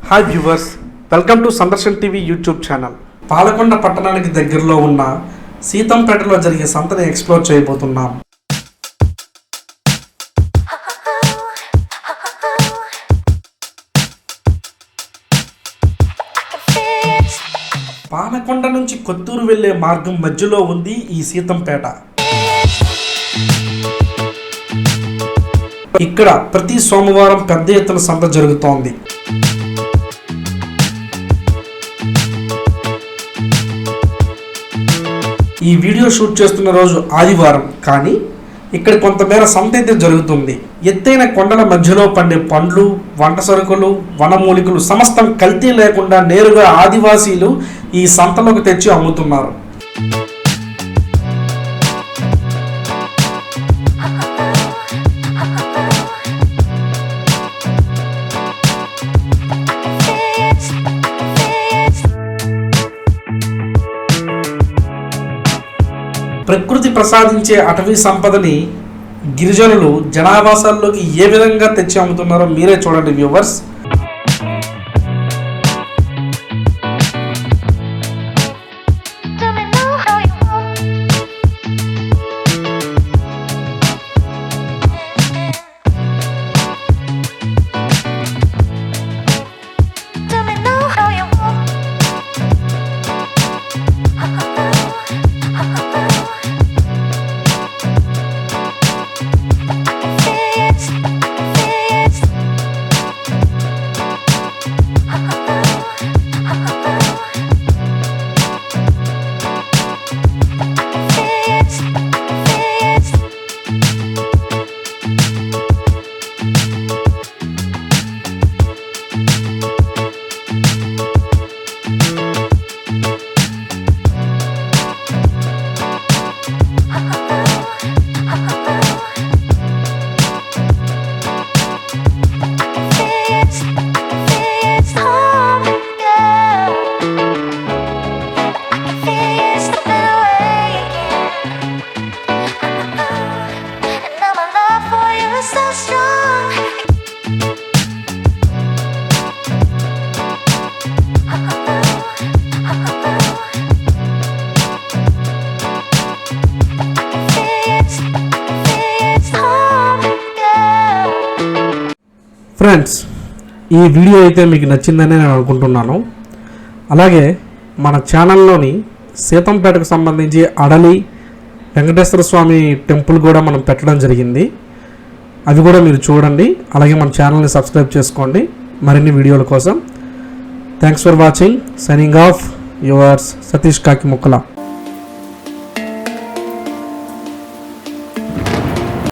Hi viewers, welcome to Sandarshan TV YouTube channel. Palakonda పట్టణానికి దగ్గరలో ఉన్న సీతంపేటలో జరిగే సంతని ఎక్స్ప్లోర్ చేయబోతున్నాం. పాలకొండ నుంచి కొత్తూరు వెళ్లే మార్గం మధ్యలో ఉంది ఈ సీతంపేట. ఇక్కడ ప్రతి సోమవారం పెద్ద ఎత్తున సంత జరుగుతోంది. ఈ వీడియో షూట్ చేస్తున్న రోజు ఆదివారం, కానీ ఇక్కడ కొంతమేర సంత అయితే జరుగుతుంది. ఎత్తైన కొండల మధ్యలో పండే పండ్లు, వంట సరుకులు, వనమూలికలు సమస్తం కల్తీ లేకుండా నేరుగా ఆదివాసీలు ఈ సంతలోకి తెచ్చి అమ్ముతున్నారు. ప్రకృతి ప్రసాదించే అటవీ సంపదని గిరిజనులు జనావాసాల్లోకి ఏ విధంగా తెచ్చి అమ్ముతున్నారో మీరే చూడండి వ్యూవర్స్. ఫ్రెండ్స్, ఈ వీడియో అయితే మీకు నచ్చిందని నేను అనుకుంటున్నాను. అలాగే మన ఛానల్లోని సీతంపేటకు సంబంధించి అడలి వెంకటేశ్వర స్వామి టెంపుల్ కూడా మనం పెట్టడం జరిగింది. అవి కూడా మీరు చూడండి. అలాగే మన ఛానల్ని సబ్స్క్రైబ్ చేసుకోండి మరిన్ని వీడియోల కోసం. Thanks for watching. Signing off yours Satish కాకి ముక్కల.